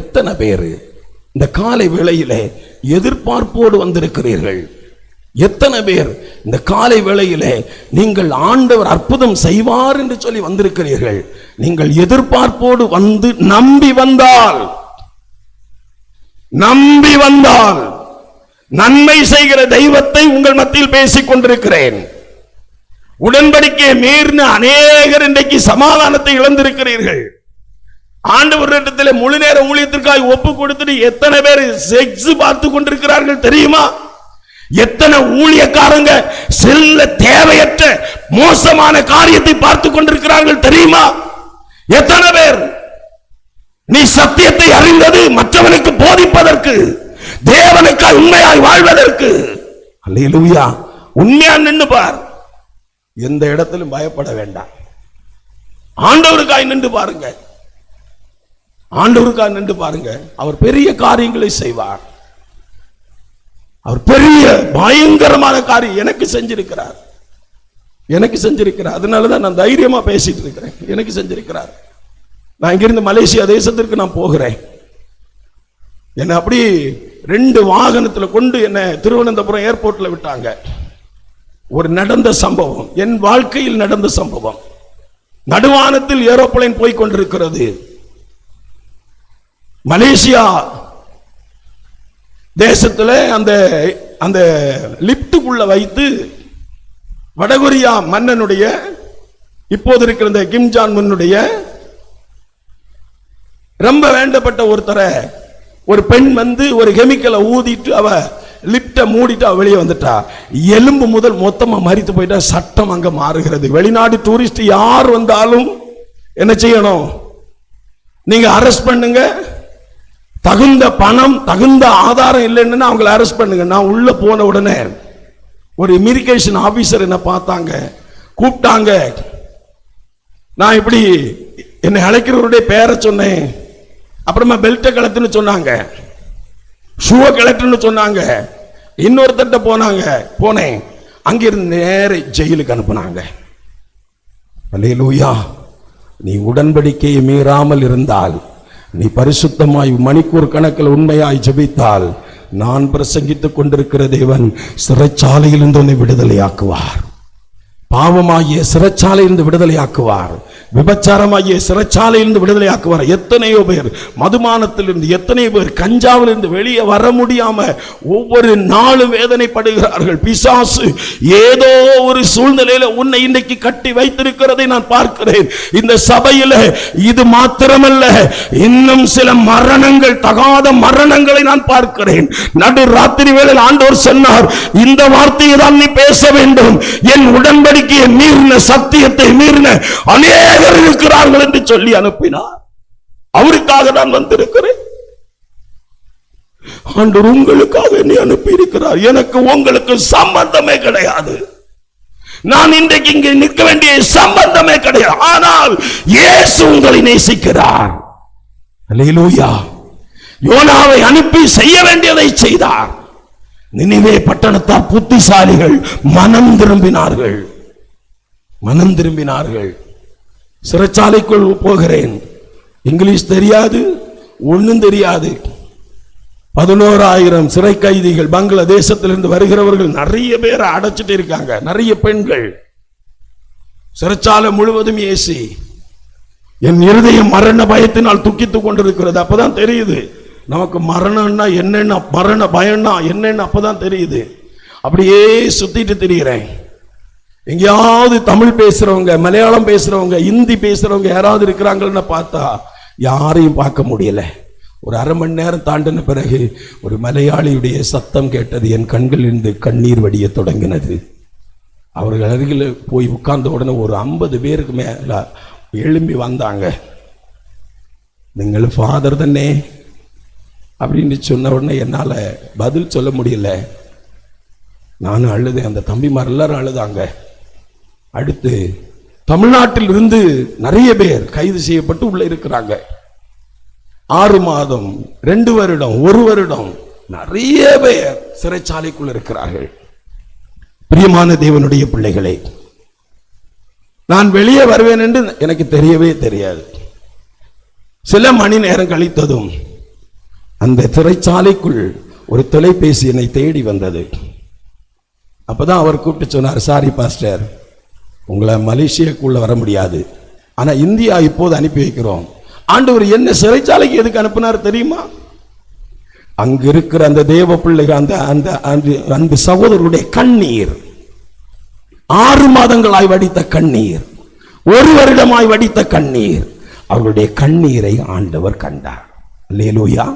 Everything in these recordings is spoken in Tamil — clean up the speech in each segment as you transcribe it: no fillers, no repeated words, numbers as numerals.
எத்தனை பேர் இந்த காலை வேளையிலே எதிர்பார்ப்போடு வந்திருக்கிறீர்கள்? எத்தனை பேர் இந்த காலை வேளையிலே நீங்கள் ஆண்டவர் அற்புதம் செய்வார் என்று சொல்லி வந்திருக்கிறீர்கள்? நீங்கள் எதிர்பார்ப்போடு வந்து நம்பி வந்தால் நன்மை செய்கிற தெய்வத்தை உங்கள் மத்தியில் பேசிக் கொண்டிருக்கிறேன். உடன்படிக்கையை மீறின அநேகர் இன்றைக்கு சமாதானத்தை இழந்திருக்கிறீர்கள். ஆண்டவரிடத்தில் முழு நேர ஊழியத்திற்காக ஒப்பு கொடுத்துட்டு எத்தனை பேர் செக்ஸ் பார்த்து கொண்டிருக்கிறார்கள் தெரியுமா? எத்தனை ஊழியக்காரங்க செல்ல தேவையற்ற மோசமான காரியத்தை பார்த்து கொண்டிருக்கிறார்கள் தெரியுமா? எத்தனை பேர்? நீ சத்தியத்தை அறிந்தது மற்றவனுக்கு போதிப்பதற்கு, தேவனுக்காய் உண்மையாய் வாழ்வதற்கு. அல்லேலூயா. உண்மையா நின்று பார். எந்த இடத்திலும் பயப்பட வேண்டாம். ஆண்டவருக்காய் நின்று பாருங்க. ஆண்டவருக்காக நின்று பாருங்க. அவர் பெரிய காரியங்களை செய்வார். அவர் பெரிய பயங்கரமான காரியம் எனக்கு செஞ்சிருக்கிறார். அதனாலதான் நான் தைரியமா பேசிட்டு இருக்கிறேன். எனக்கு செஞ்சிருக்கிறார். நான் இங்கிருந்து மலேசியா தேசத்திற்கு நான் போகிறேன். என்னை அப்படி 2 வாகனத்தில் கொண்டு என்னை திருவனந்தபுரம் ஏர்போர்ட்ல விட்டாங்க. ஒரு நடந்த சம்பவம், என் வாழ்க்கையில் நடந்த சம்பவம். நடுவானத்தில் ஏரோப்ளேன் போய் கொண்டிருக்கிறது. மலேசியா தேசத்துல அந்த லிப்டுக்குள்ள வைத்து வடகொரியா மன்னனுடைய, இப்போது இருக்கிற இந்த கிம் ஜாங் உன்னுடைய ரொம்ப வேண்டப்பட்ட ஒருத்தரை ஒரு பெண் வந்து ஒரு கெமிக்கலை ஊதிட்டு அவ லிப்ட மூடிட்டு அவ வெளியே வந்துட்டா. எலும்பு முதல் மொத்தமா மரித்து போயிட்டா. சட்டம் அங்க மாறுகிறது. வெளிநாடு டூரிஸ்ட் யார் வந்தாலும் என்ன செய்யணும்? நீங்க அரெஸ்ட் பண்ணுங்க. தகுந்த பணம், தகுந்த ஆதாரம் இல்லைன்னு அவங்களை அரெஸ்ட் பண்ணுங்க. நான் உள்ள போன உடனே ஒரு இமிகிரேஷன் ஆபீசர் என்ன பார்த்தாங்க, கூப்பிட்டாங்க. நான் இப்படி என்னை அழைக்கிறவருடைய பேரை சொன்னேன். அப்புறமா பெல்ட்டை கலட்டுன்னு சொன்னாங்க, ஷூவை கலட்டுன்னு சொன்னாங்க. இன்னொருத்தட்ட போனேன். அங்கிருந்து நேர ஜெயிலுக்கு அனுப்புனாங்க. அல்லேலூயா. நீ உடன்படிக்கையை மீறாமல் இருந்தால், நீ பரிசுத்தமாய் மணிக்கூர் கணக்கில் உண்மையாய் ஜெபித்தால், நான் பிரசங்கித்துக் கொண்டிருக்கிற தேவன் சிறைச்சாலையிலிருந்து உன்னை விடுதலையாக்குவார். பாவமாகிய சிறைச்சாலையிலிருந்து விடுதலையாக்குவார். விபச்சாரமாகிய சிறைச்சாலையிலிருந்து விடுதலையாக்குவார். எத்தனையோ பேர் மதுமானத்திலிருந்து, எத்தனையோ பேர் கஞ்சாவிலிருந்து வெளியே வர முடியாம ஒவ்வொரு நாளும் வேதனைப்படுகிறார்கள். பிசாசு ஏதோ ஒரு சூழ்நிலையில உன்னை இன்னைக்கு கட்டி வைத்திருக்கிறதை நான் பார்க்கிறேன். இந்த சபையில இது மாத்திரமல்ல, இன்னும் சில மரணங்கள், தகாத மரணங்களை நான் பார்க்கிறேன். நடு ராத்திரி வேளையில் ஆண்டவர் சொன்னார், இந்த வார்த்தையை தான் நீ பேச வேண்டும். என் உடன்படிக்கையை மீறின, சத்தியத்தை மீறின அநேகர் இருக்கிறார்கள் என்று சொல்லி அனுப்பினார். அவருக்காக நான் வந்திருக்கிறேன். ஆண்டவர் உங்களுக்காக என்னை அனுப்பி இருக்கிறார். எனக்கு உங்களுக்கு சம்பந்தமே கிடையாது. நான் இன்றைக்கு இங்கே நிற்க வேண்டிய சம்பந்தமே கிடையாது. ஆனால் இயேசு உங்களை நேசிக்கிறார். அல்லேலூயா. யோனாவை அனுப்பி செய்ய வேண்டியதை செய்தார். நினிவே பட்டணத்தார் புத்திசாலிகள் மனம் திரும்பினார்கள். சிறைச்சாலைக்குள் போகிறேன். இங்கிலீஷ் தெரியாது, ஒன்னும் தெரியாது. 11,000 சிறை கைதிகள், பங்களாதேசத்திலிருந்து வருகிறவர்கள் நிறைய பேரை அடைச்சிட்டு இருக்காங்க. நிறைய பெண்கள். சிறைச்சாலை முழுவதும் ஏசி. என் இருதயம் மரண பயத்தினால் துக்கித்துக் கொண்டிருக்கிறது. அப்பதான் தெரியுது நமக்கு மரணம்னா என்னென்ன, மரண பயம்னா என்னென்ன அப்பதான் தெரியுது. அப்படியே சுத்திட்டு திரிகிறேன். எங்கேயாவது தமிழ் பேசுறவங்க, மலையாளம் பேசுறவங்க, இந்தி பேசுறவங்க யாராவது இருக்கிறாங்கன்னு பார்த்தா யாரையும் பார்க்க முடியல. ஒரு அரை மணி நேரம் தாண்டின பிறகு ஒரு மலையாளியுடைய சத்தம் கேட்டது. என் கண்களிலிருந்து கண்ணீர் வடிய தொடங்கினது. அவர்கள் அருகில் போய் உட்கார்ந்த உடனே ஒரு 50 பேருக்கு மேல எழும்பி வந்தாங்க. நீங்கள் ஃபாதர் தானே அப்படின்னு சொன்ன உடனே என்னால பதில் சொல்ல முடியல. நானும் அழுதேன். அந்த தம்பிமார் எல்லாரும் அழுதாங்க. அடுத்து தமிழ்நாட்டில் இருந்து நிறைய பேர் கைது செய்யப்பட்டு உள்ள இருக்கிறாங்க. 6 மாதம், 2 வருடம், 1 வருடம் நிறைய பேர் சிறைச்சாலைக்குள் இருக்கிறார்கள். பிரியமான தேவனுடைய பிள்ளைகளே, நான் வெளியே வருவேன் என்று எனக்கு தெரியவே தெரியாது. சில மணி நேரம் கழித்ததும் அந்த சிறைச்சாலைக்குள் ஒரு தொலைபேசி என்னை தேடி வந்தது. அப்பதான் அவர் கூப்பிட்டு சொன்னார், சாரி பாஸ்டர், உங்களை மலேசியாக்குள்ள வர முடியாது, ஆனா இந்தியா இப்போது அனுப்பி வைக்கிறோம். ஆண்டவர் என்ன சிறைச்சாலைக்கு எதுக்கு அனுப்பினார் தெரியுமா? அங்க இருக்கிற அந்த தேவ பிள்ளைகள், அந்த சகோதரருடைய கண்ணீர், 6 மாதங்களாய் வடித்த கண்ணீர், 1 வருடமாய் வடித்த கண்ணீர், அவருடைய கண்ணீரை ஆண்டவர் கண்டார். அல்லேலூயா.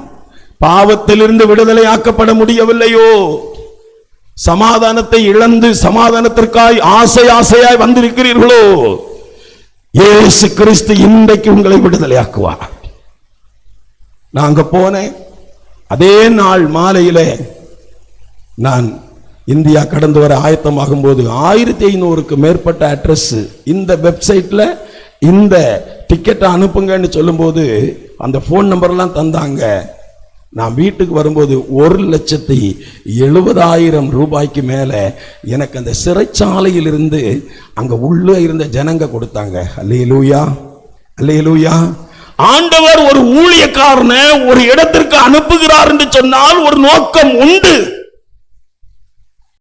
பாவத்திலிருந்து விடுதலை ஆக்கப்பட முடியவில்லையோ, சமாதானத்தை இழந்து சமாதானத்திற்காய் ஆசையாய் வந்திருக்கிறீர்களோ, இயேசு கிறிஸ்து இன்றைக்கு உங்களை விடுதலையாக்குவார். நான் அங்க போனேன். அதே நாள் மாலையிலே நான் இந்தியா கடந்து வர ஆயத்தமாகும் போது 1500க்கு மேற்பட்ட அட்ரஸ் இந்த வெப்சைட்ல இந்த டிக்கெட்டை அனுப்புங்கன்னு சொல்லும்போது அந்த போன் நம்பர்லாம் தந்தாங்க. நான் வீட்டுக்கு வரும்போது 1,70,70,000 ரூபாய்க்கு மேல எனக்கு அந்த சிறைச்சாலையில் இருந்து அங்க உள்ள இருந்த ஜனங்க கொடுத்தாங்க. அல்லேலூயா, அல்லேலூயா. ஆண்டவர் ஒரு ஊழியக்காரனை ஒரு இடத்திற்கு அனுப்புகிறார் என்று சொன்னால் ஒரு நோக்கம் உண்டு.